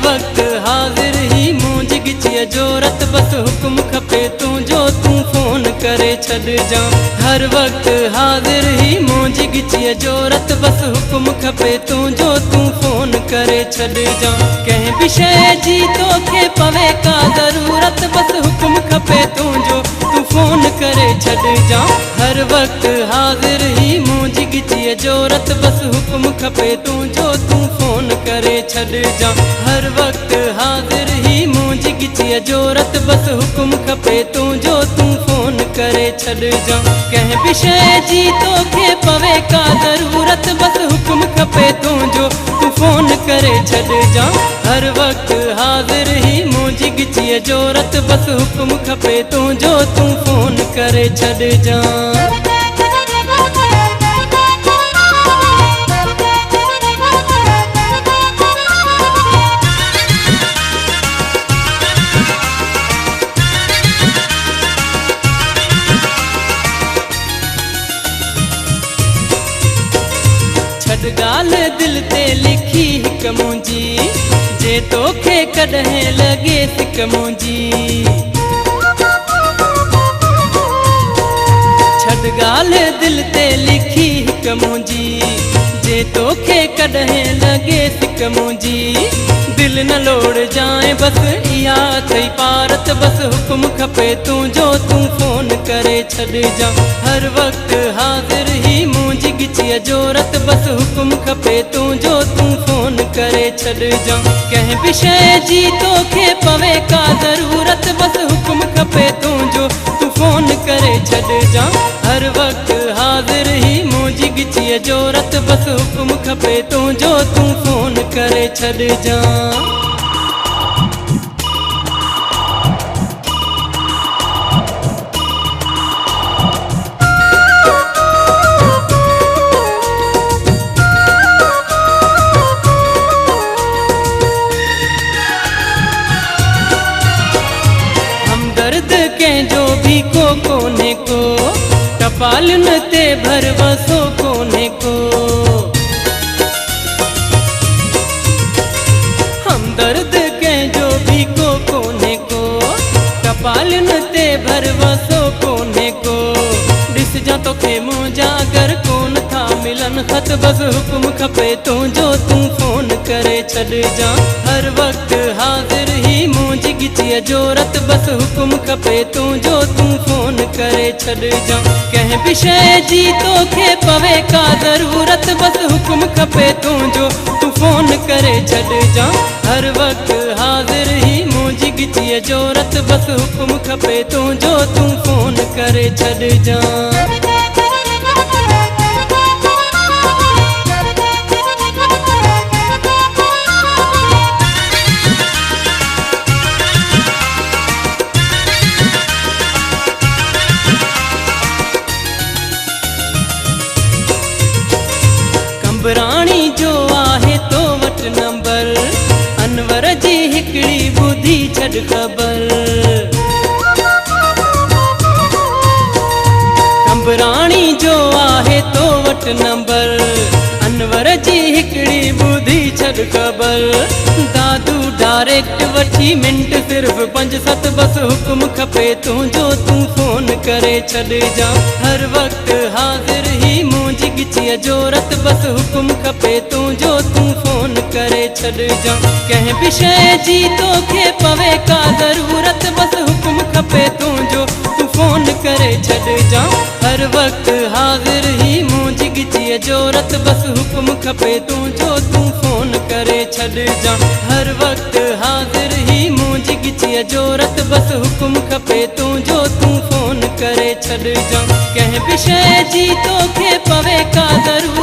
वक्त हाजिर ही मूंझ गिचिय जोरत बस हुक्म खपे तू जो तू फोन करे छॾ जा। हर वक्त हाजिर ही मूंझ गिचिय जोरत बस हुक्म खपे तू जो तू फोन करे छॾ जा। कंहिं बि शइ जी तोखे पवे का ज़रूरत बस हुक्म खपे तू जो तू फोन करे छॾ जा। हर वक्त हाजिर ही मूंझ गिचिय जोरत बस हुक्म खपे तू जो तू फोन करे छॾ जा। हर वक्त हाजिर ही मूंझ गिचिय जोरत बस हुक्म खपे तू जो तू फोन करे छॾ जा। कंहिं बि शइ जी तोखे पवे का ज़रूरत बस हुक्म खपे तू जो तू फोन करे छॾ जा। हर वक्त हाजिर ही मूंझ गिचिय जोरत बस हुक्म खपे तू जो तू फोन करे छॾ जा। छॾ ॻाल्हि दिल ते लिखी हिक मुंहिंजी जे तोखे कॾहिं लॻे सिक मुंहिंजी। छॾ ॻाल्हि दिल ते लिखी हिक मुंहिंजी जे तोखे कॾहिं लॻे सिक मुंहिंजी। दिल न लोड़ जाए बस इहा अथई पारत बस हुक्म खपे तू जो तू फोन करे छॾ जा। हर वक्त हाजिर ही मूंझ गिचिय जोरत बस हुक्म खपे तू जो तू फोन करे छॾ जा। कंहिं बि शइ जी तोखे पवे का ज़रूरत बस हुक्म खपे तू जो तू फोन करे छॾ जा। हर वक्त हाजिर ही मूंझ गिचिय जोरत बस हुक्म खपे तू जो तू फोन करे छॾ जा। हमदर्द कंहिंजो भी को कोन्हे को टपालियुनि ते भरवसो कोन्हे को। हमदर्द कंहिंजो भी को कोन्हे को टपालियुनि ते भरवसो कोन्हे को। ॾिसजां तोखे मुंहिंजा अगरि कोन था मिलन ख़त बस हुक्म खपे तू जो तू फोन करे छॾ जा। हर वक्त हाजिर ही मूंझ गिचिय जोरत बस हुक्म खपे तू जो तू फोन करे छॾ जा। कंहिं बि शइ जी तोखे पवे का ज़रूरत बस हुक्म खपे तू जो तू फोन करे छॾ जा। हर वक्त हाजिर ही मूंझ गिचिय जोरत बस हुक्म खपे तू जो तू फोन करे छॾ जा। कंबराणी जो आहे तो वटि नंबर अनवर जी हिकिड़ी ॿुधी छॾ ख़बर। कंबराणी जो आहे तो वटि नंबर अनवर जी हिकिड़ी ॿुधी छॾ ख़बर। दादू डायरेक्ट वठी मिंट सिर्फ़ 5-7 बस हुक्म खपे तू जो तू फोन करे छॾ जा। हर वक्त हाजिर ही मूंझ गिचिय जोरत बस हुक्म खपे तू जो तू फोन करे छॾ जा। कंहिं बि शइ जी तोखे पवे का ज़रूरत बस हुक्म खपे तू जो तू फोन करे छॾ जा। हर वक्त हाजिर ही मूंझ गिचिय जोरत बस हुक्म खपे तू जो तू फोन करे छॾ जा। हर वक्त हाजिर ही मूंझ गिचिय जोरत बस हुक्म खपे तू जो तू फोन करे छॾ जा। कंहिं बि शइ जी तोखे पवे का ज़रूरत